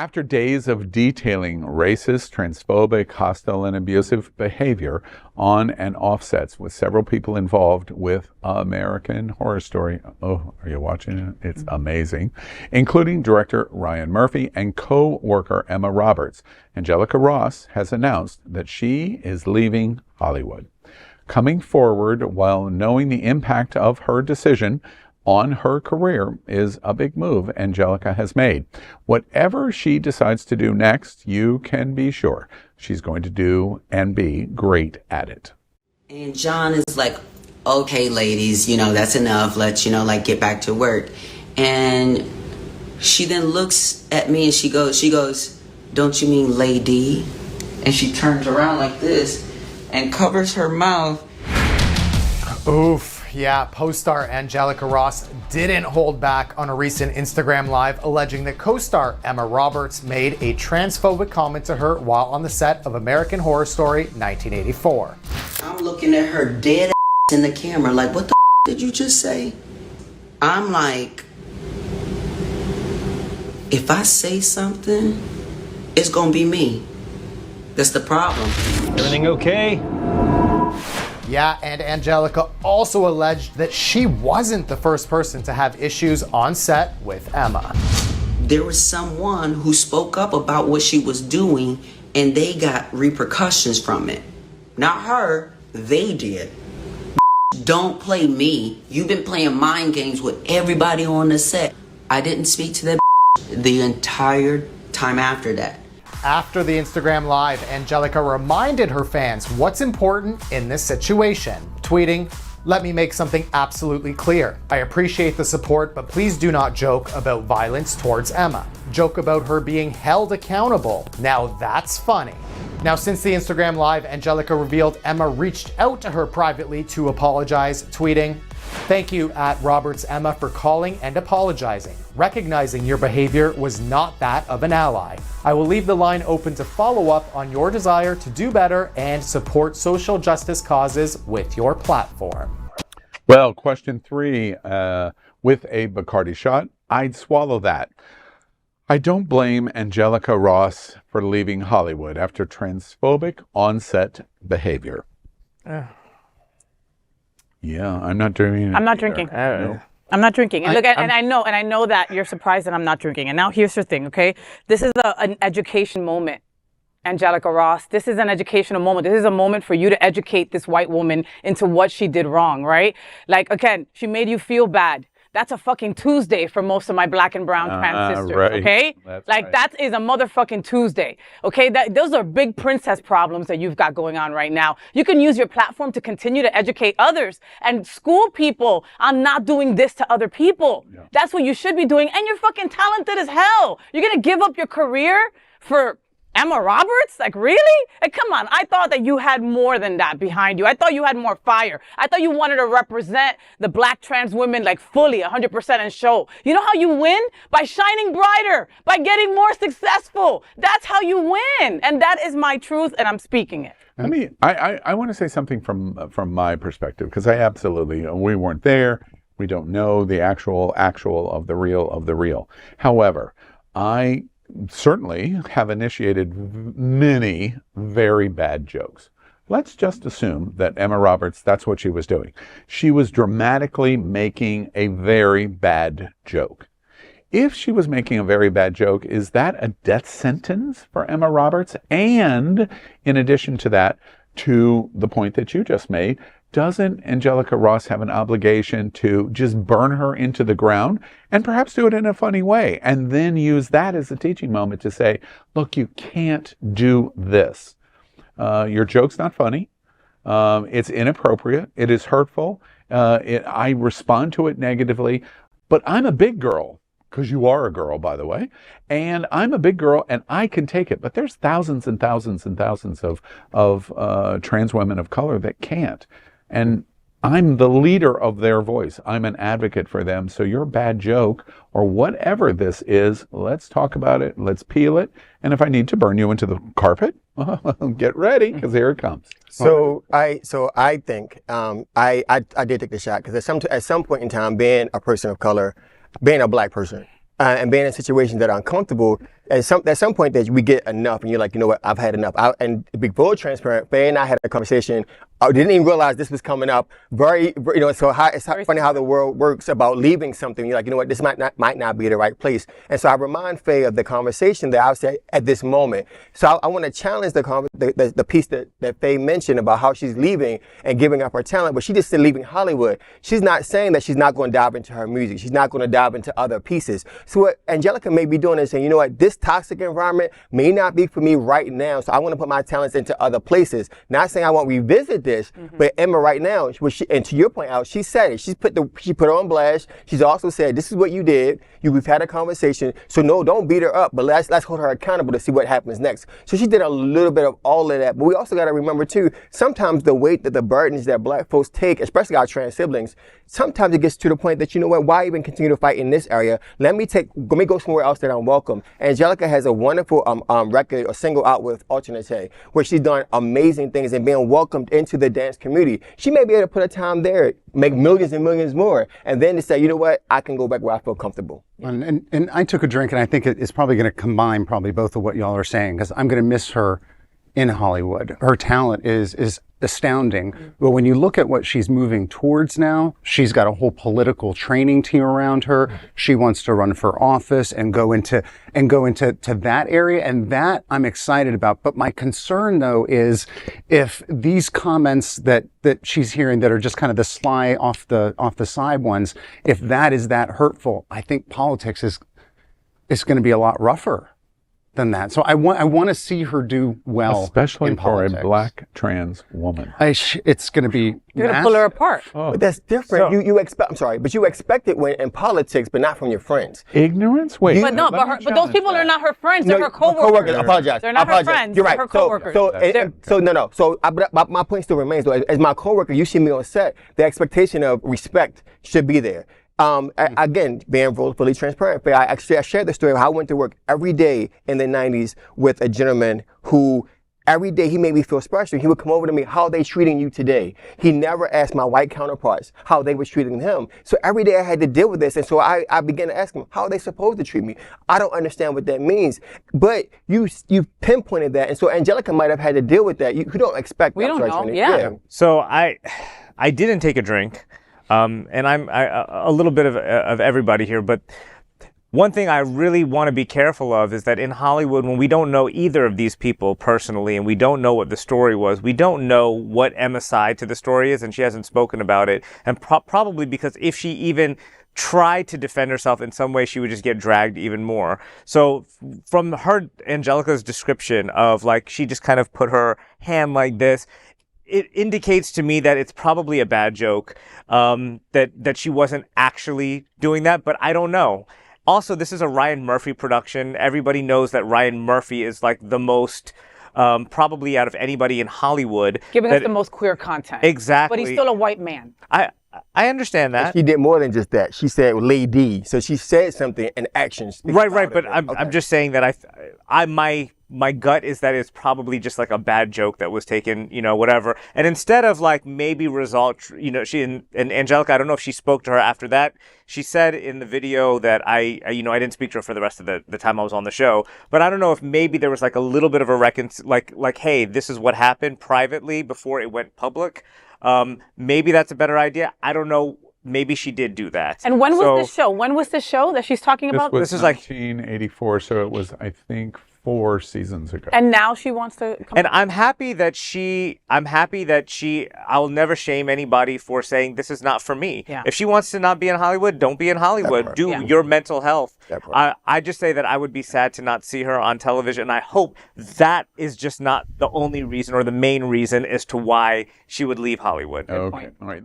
After days of detailing racist, transphobic, hostile, and abusive behavior on and off sets with several people involved with American Horror Story. Oh, are you watching it? It's amazing. Including director Ryan Murphy and co-worker Emma Roberts. Angelica Ross has announced that she is leaving Hollywood. Coming forward while knowing the impact of her decision on her career is a big move Angelica has made. Whatever she decides to do next, you can be sure she's going to do and be great at it. And John is like, okay, ladies, that's enough. Let's, get back to work. And she then looks at me and she goes, don't you mean lady? And she turns around like this and covers her mouth. Oof. Yeah, co-star Angelica Ross didn't hold back on a recent Instagram Live alleging that co-star Emma Roberts made a transphobic comment to her while on the set of American Horror Story 1984. I'm looking at her dead in the camera like, what the did you just say? I'm like, if I say something, it's gonna be me. That's the problem. Everything okay? Yeah, and Angelica also alleged that she wasn't the first person to have issues on set with Emma. There was someone who spoke up about what she was doing and they got repercussions from it. Not her, they did. Don't play me. You've been playing mind games with everybody on the set. I didn't speak to that the entire time after that. After the Instagram Live, Angelica reminded her fans what's important in this situation, tweeting, "Let me make something absolutely clear. I appreciate the support, but please do not joke about violence towards Emma. Joke about her being held accountable. Now that's funny." Now, since the Instagram Live, Angelica revealed Emma reached out to her privately to apologize, tweeting, "Thank you at Roberts Emma for calling and apologizing, recognizing your behavior was not that of an ally. I will leave the line open to follow up on your desire to do better and support social justice causes with your platform." Well, question 3, with a Bacardi shot, I'd swallow that. I don't blame Angelica Ross for leaving Hollywood after transphobic on-set behavior. Yeah, I'm not doing it. I'm not drinking. No. I'm not drinking. And look, and I know that you're surprised that I'm not drinking. And now here's the thing, okay? This is an education moment, Angelica Ross. This is an educational moment. This is a moment for you to educate this white woman into what she did wrong, right? Like, again, she made you feel bad. That's a fucking Tuesday for most of my black and brown trans sisters, right. okay? That's like, right. That is a motherfucking Tuesday, okay? Those are big princess problems that you've got going on right now. You can use your platform to continue to educate others and school people on not doing this to other people. Yeah. That's what you should be doing, and you're fucking talented as hell. You're gonna give up your career for Emma Roberts? Like, really? Like, come on. I thought that you had more than that behind you. I thought you had more fire. I thought you wanted to represent the black trans women like fully 100% and show. You know how you win? By shining brighter, by getting more successful. That's how you win. And that is my truth, and I'm speaking it. I want to say something from my perspective, because we weren't there. We don't know the actual of the real. However, I certainly have initiated many very bad jokes. Let's just assume that Emma Roberts, that's what she was doing. She was dramatically making a very bad joke. If she was making a very bad joke, is that a death sentence for Emma Roberts? And in addition to that, to the point that you just made, doesn't Angelica Ross have an obligation to just burn her into the ground and perhaps do it in a funny way and then use that as a teaching moment to say, look, you can't do this. Your joke's not funny. It's inappropriate. It is hurtful. I respond to it negatively, but I'm a big girl, because you are a girl, by the way, and I'm a big girl and I can take it. But there's thousands and thousands and thousands of trans women of color that can't. And I'm the leader of their voice. I'm an advocate for them. So your bad joke or whatever this is, let's talk about it. Let's peel it. And if I need to burn you into the carpet, get ready, because here it comes. So I think I did take the shot, because at some point in time, being a person of color, being a black person, and being in situations that are uncomfortable, at some point that we get enough, and you're like, you know what, I've had enough. And to be full transparent, Faye and I had a conversation. I didn't even realize this was coming up. It's funny how the world works about leaving something. You're like, you know what, this might not be the right place. And so I remind Faye of the conversation that I was at this moment. So I want to challenge the piece that Faye mentioned about how she's leaving and giving up her talent, but she just said leaving Hollywood. She's not saying that she's not going to dive into her music. She's not going to dive into other pieces. So what Angelica may be doing is saying, you know what, this toxic environment may not be for me right now. So I want to put my talents into other places. Not saying I won't revisit this, but Emma right now, and to your point, Al, she said it. She put her on blast. She's also said, this is what you did. We've had a conversation. So no, don't beat her up, but let's hold her accountable to see what happens next. So she did a little bit of all of that. But we also got to remember too, sometimes the weight that the burdens that Black folks take, especially our trans siblings, sometimes it gets to the point that, you know what, why even continue to fight in this area? Let me go somewhere else that I'm welcome. Angelica has a wonderful record or single out with Alternate, where she's done amazing things and being welcomed into the dance community. She may be able to put a time there, make millions and millions more, and then to say, you know what, I can go back where I feel comfortable. And I took a drink, and I think it's probably going to combine both of what y'all are saying, because I'm going to miss her in Hollywood. Her talent is astounding. But when you look at what she's moving towards now, she's got a whole political training team around her. She wants to run for office and go into that area, and that I'm excited about. But my concern though is if these comments that she's hearing that are just kind of the sly off the side ones, if that is that hurtful, I think politics is going to be a lot rougher than that. So I want to see her do well, especially in for politics. a Black trans woman. It's going to be. You're going to pull her apart. Oh. But that's different. You expect. I'm sorry, but you expect it when in politics, but not from your friends. Ignorance? Wait. But no, but those people are not her friends. They're her coworkers. I apologize. They're not her friends. You're right. They're her coworkers. So my point still remains though. As my coworker, you see me on set. The expectation of respect should be there. Again, being fully transparent, I shared the story of how I went to work every day in the 90s with a gentleman who every day he made me feel special. He would come over to me, how are they treating you today? He never asked my white counterparts how they were treating him. So every day I had to deal with this. And so I began to ask him, how are they supposed to treat me? I don't understand what that means. But you pinpointed that. And so Angelica might have had to deal with that. You don't expect that. We don't know. Yeah. So I didn't take a drink. And I'm a little bit of everybody here, but one thing I really want to be careful of is that in Hollywood, when we don't know either of these people personally, and we don't know what the story was, we don't know what Emma's side to the story is, and she hasn't spoken about it. And probably because if she even tried to defend herself in some way, she would just get dragged even more. So from Angelica's description of like, she just kind of put her hand like this, it indicates to me that it's probably a bad joke, that she wasn't actually doing that, but I don't know. Also, this is a Ryan Murphy production. Everybody knows that Ryan Murphy is like the most, probably out of anybody in Hollywood. Giving us the most queer content. Exactly. But he's still a white man. I understand that. She did more than just that. She said lady. So she said something in actions. Right. But I'm just saying that my gut is that it's probably just like a bad joke that was taken, whatever. And instead of like maybe result, she and Angelica, I don't know if she spoke to her after that. She said in the video that I didn't speak to her for the rest of the time I was on the show, but I don't know if maybe there was like a little bit of a like, hey, this is what happened privately before it went public. Maybe that's a better idea. I don't know. Maybe she did do that. And when was this show? When was the show that she's talking about? This is like 1984, so it was, I think, 4 seasons ago. And now she wants to come And I'm happy that I'll never shame anybody for saying this is not for me. Yeah. If she wants to not be in Hollywood, don't be in Hollywood. Do your mental health. I just say that I would be sad to not see her on television. And I hope that is just not the only reason or the main reason as to why she would leave Hollywood. Okay. All right.